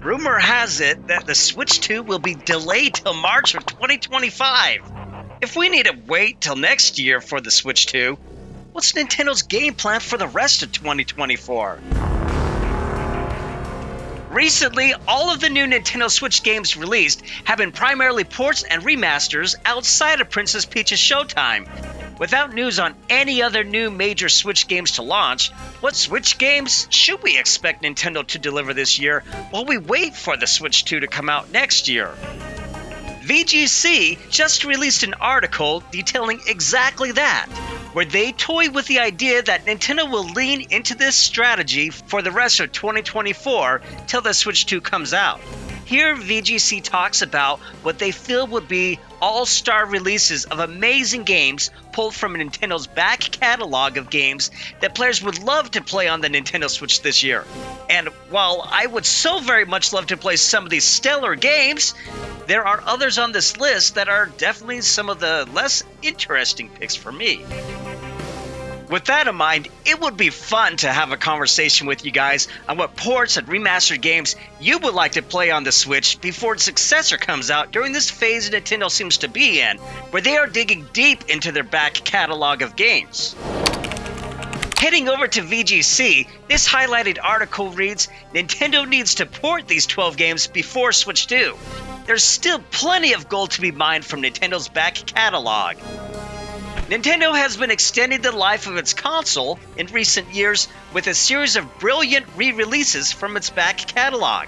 Rumor has it that the Switch 2 will be delayed till March of 2025. If we need to wait till next year for the Switch 2, what's Nintendo's game plan for the rest of 2024? Recently, all of the new Nintendo Switch games released have been primarily ports and remasters outside of Princess Peach's Showtime. Without news on any other new major Switch games to launch, what Switch games should we expect Nintendo to deliver this year while we wait for the Switch 2 to come out next year? VGC just released an article detailing exactly that, where they toy with the idea that Nintendo will lean into this strategy for the rest of 2024 till the Switch 2 comes out. Here, VGC talks about what they feel would be all-star releases of amazing games pulled from Nintendo's back catalog of games that players would love to play on the Nintendo Switch this year. And while I would so very much love to play some of these stellar games, there are others on this list that are definitely some of the less interesting picks for me. With that in mind, it would be fun to have a conversation with you guys on what ports and remastered games you would like to play on the Switch before its successor comes out during this phase Nintendo seems to be in, where they are digging deep into their back catalog of games. Heading over to VGC, this highlighted article reads, Nintendo needs to port these 12 games before Switch 2. There's still plenty of gold to be mined from Nintendo's back catalog. Nintendo has been extending the life of its console in recent years with a series of brilliant re-releases from its back catalog.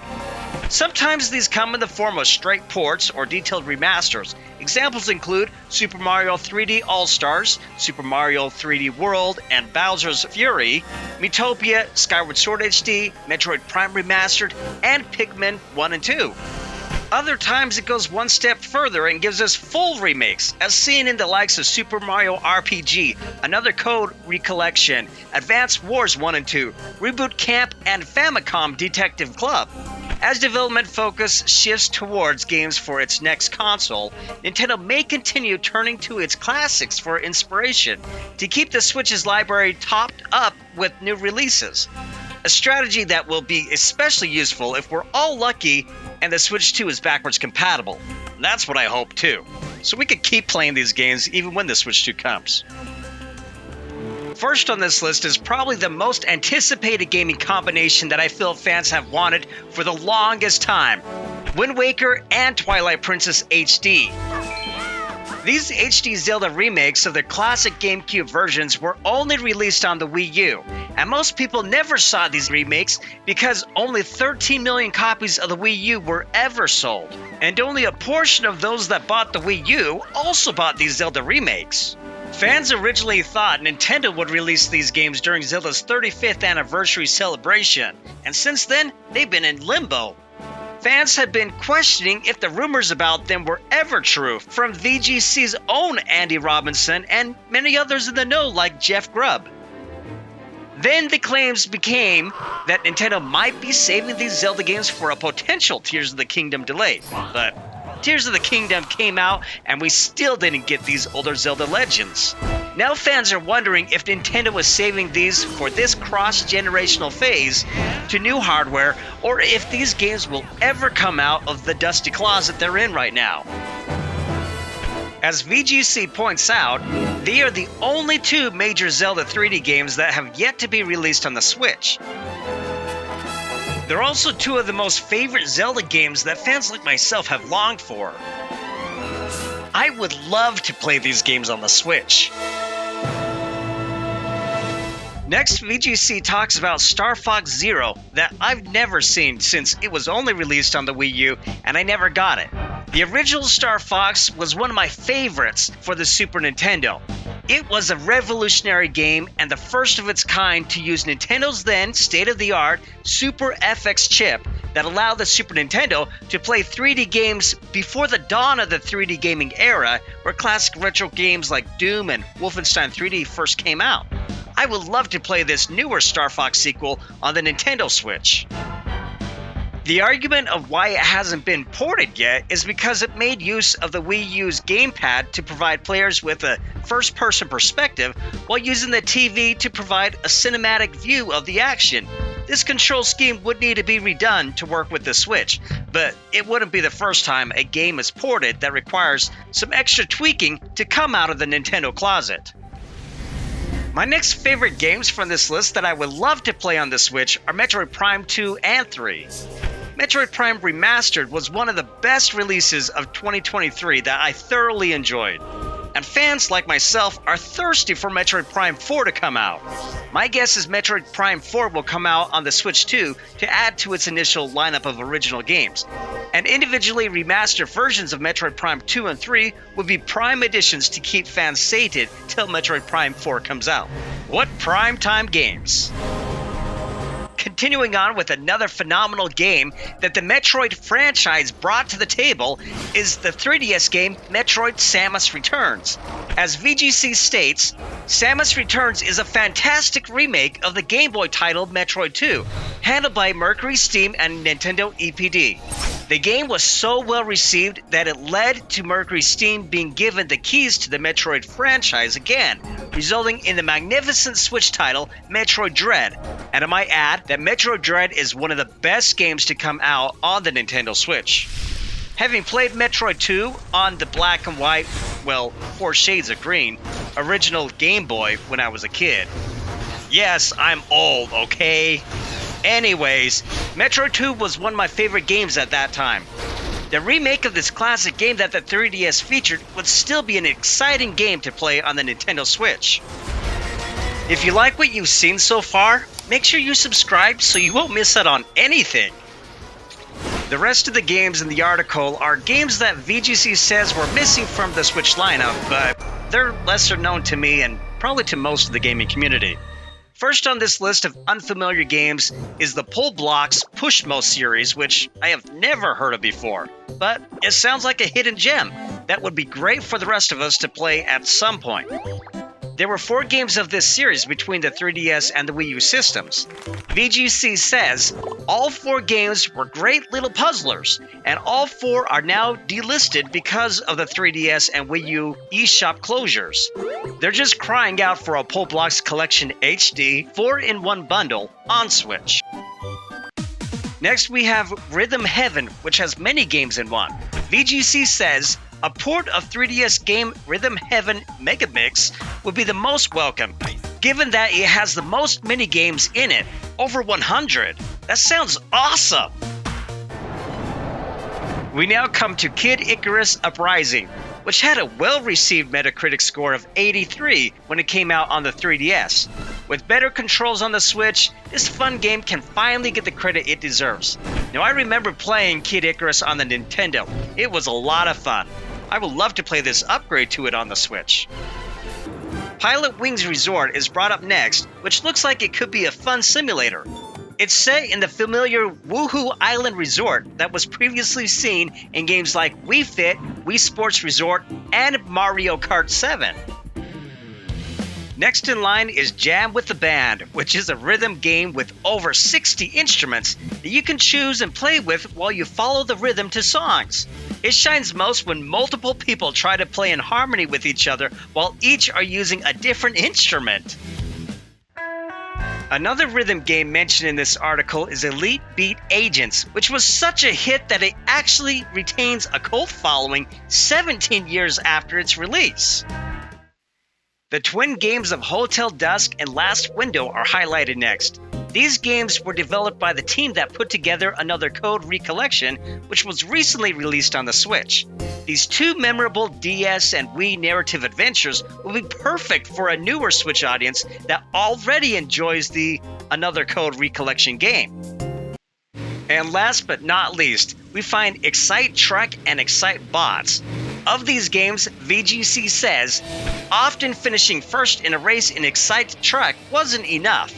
Sometimes these come in the form of straight ports or detailed remasters. Examples include Super Mario 3D All-Stars, Super Mario 3D World and Bowser's Fury, Miitopia, Skyward Sword HD, Metroid Prime Remastered, and Pikmin 1 and 2. Other times it goes one step further and gives us full remakes, as seen in the likes of Super Mario RPG, Another Code Recollection, Advance Wars 1 and 2, Reboot Camp, and Famicom Detective Club. As development focus shifts towards games for its next console, Nintendo may continue turning to its classics for inspiration to keep the Switch's library topped up with new releases. A strategy that will be especially useful if we're all lucky and the Switch 2 is backwards compatible. That's what I hope too, so we can keep playing these games even when the Switch 2 comes. First on this list is probably the most anticipated gaming combination that I feel fans have wanted for the longest time: Wind Waker and Twilight Princess HD. These HD Zelda remakes of the classic GameCube versions were only released on the Wii U, and most people never saw these remakes because only 13 million copies of the Wii U were ever sold, and only a portion of those that bought the Wii U also bought these Zelda remakes. Fans originally thought Nintendo would release these games during Zelda's 35th anniversary celebration, and since then, they've been in limbo. Fans have been questioning if the rumors about them were ever true, from VGC's own Andy Robinson and many others in the know like Jeff Grubb. Then the claims became that Nintendo might be saving these Zelda games for a potential Tears of the Kingdom delay, but Tears of the Kingdom came out and we still didn't get these older Zelda legends. Now fans are wondering if Nintendo was saving these for this cross-generational phase to new hardware, or if these games will ever come out of the dusty closet they're in right now. As VGC points out, they are the only two major Zelda 3D games that have yet to be released on the Switch. They're also two of the most favorite Zelda games that fans like myself have longed for. I would love to play these games on the Switch. Next, VGC talks about Star Fox Zero that I've never seen since it was only released on the Wii U and I never got it. The original Star Fox was one of my favorites for the Super Nintendo. It was a revolutionary game and the first of its kind to use Nintendo's then state-of-the-art Super FX chip that allowed the Super Nintendo to play 3D games before the dawn of the 3D gaming era, where classic retro games like Doom and Wolfenstein 3D first came out. I would love to play this newer Star Fox sequel on the Nintendo Switch. The argument of why it hasn't been ported yet is because it made use of the Wii U's gamepad to provide players with a first-person perspective while using the TV to provide a cinematic view of the action. This control scheme would need to be redone to work with the Switch, but it wouldn't be the first time a game is ported that requires some extra tweaking to come out of the Nintendo closet. My next favorite games from this list that I would love to play on the Switch are Metroid Prime 2 and 3. Metroid Prime Remastered was one of the best releases of 2023 that I thoroughly enjoyed. And fans like myself are thirsty for Metroid Prime 4 to come out. My guess is Metroid Prime 4 will come out on the Switch 2 to add to its initial lineup of original games. And individually remastered versions of Metroid Prime 2 and 3 would be prime additions to keep fans sated till Metroid Prime 4 comes out. What prime time games! Continuing on with another phenomenal game that the Metroid franchise brought to the table is the 3DS game Metroid Samus Returns. As VGC states, Samus Returns is a fantastic remake of the Game Boy title Metroid 2, handled by Mercury Steam and Nintendo EPD. The game was so well received that it led to Mercury Steam being given the keys to the Metroid franchise again, resulting in the magnificent Switch title Metroid Dread. And I might add that Metroid Dread is one of the best games to come out on the Nintendo Switch. Having played Metroid 2 on the black and white, well, 4 shades of green, original Game Boy when I was a kid. Yes, I'm old, okay? Anyways, Metroid 2 was one of my favorite games at that time. The remake of this classic game that the 3DS featured would still be an exciting game to play on the Nintendo Switch. If you like what you've seen so far, make sure you subscribe so you won't miss out on anything. The rest of the games in the article are games that VGC says were missing from the Switch lineup, but they're lesser known to me and probably to most of the gaming community. First on this list of unfamiliar games is the Pull Blocks Pushmo series, which I have never heard of before, but it sounds like a hidden gem that would be great for the rest of us to play at some point. There were 4 games of this series between the 3DS and the Wii U systems. VGC says all 4 games were great little puzzlers, and all 4 are now delisted because of the 3DS and Wii U eShop closures. They're just crying out for a Pull Blocks Collection HD 4-in-1 bundle on Switch. Next we have Rhythm Heaven, which has many games in one. VGC says a port of 3DS game Rhythm Heaven Megamix would be the most welcome, given that it has the most mini-games in it, over 100. That sounds awesome! We now come to Kid Icarus Uprising, which had a well-received Metacritic score of 83 when it came out on the 3DS. With better controls on the Switch, this fun game can finally get the credit it deserves. Now, I remember playing Kid Icarus on the Nintendo. It was a lot of fun. I would love to play this upgrade to it on the Switch. Pilot Wings Resort is brought up next, which looks like it could be a fun simulator. It's set in the familiar Woohoo Island Resort that was previously seen in games like Wii Fit, Wii Sports Resort, and Mario Kart 7. Next in line is Jam with the Band, which is a rhythm game with over 60 instruments that you can choose and play with while you follow the rhythm to songs. It shines most when multiple people try to play in harmony with each other while each are using a different instrument. Another rhythm game mentioned in this article is Elite Beat Agents, which was such a hit that it actually retains a cult following 17 years after its release. The twin games of Hotel Dusk and Last Window are highlighted next. These games were developed by the team that put together Another Code Recollection, which was recently released on the Switch. These 2 memorable DS and Wii narrative adventures will be perfect for a newer Switch audience that already enjoys the Another Code Recollection game. And last but not least, we find Excite Truck and Excite Bots. Of these games, VGC says, often finishing first in a race in Excite Truck wasn't enough.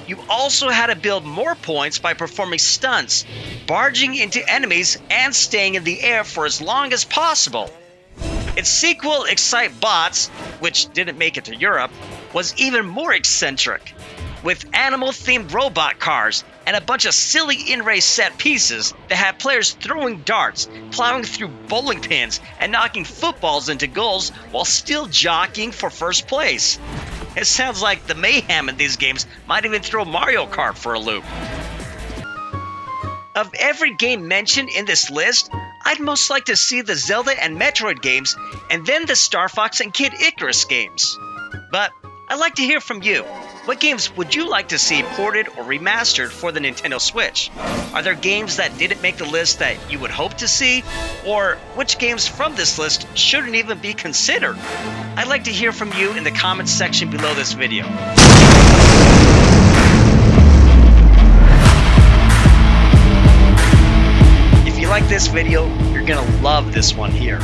You also had to build more points by performing stunts, barging into enemies, and staying in the air for as long as possible. Its sequel, Excite Bots, which didn't make it to Europe, was even more eccentric, with animal-themed robot cars and a bunch of silly in-race set pieces that had players throwing darts, plowing through bowling pins, and knocking footballs into goals while still jockeying for first place. It sounds like the mayhem in these games might even throw Mario Kart for a loop. Of every game mentioned in this list, I'd most like to see the Zelda and Metroid games, and then the Star Fox and Kid Icarus games. But I'd like to hear from you. What games would you like to see ported or remastered for the Nintendo Switch? Are there games that didn't make the list that you would hope to see? Or which games from this list shouldn't even be considered? I'd like to hear from you in the comments section below this video. If you like this video, you're gonna love this one here.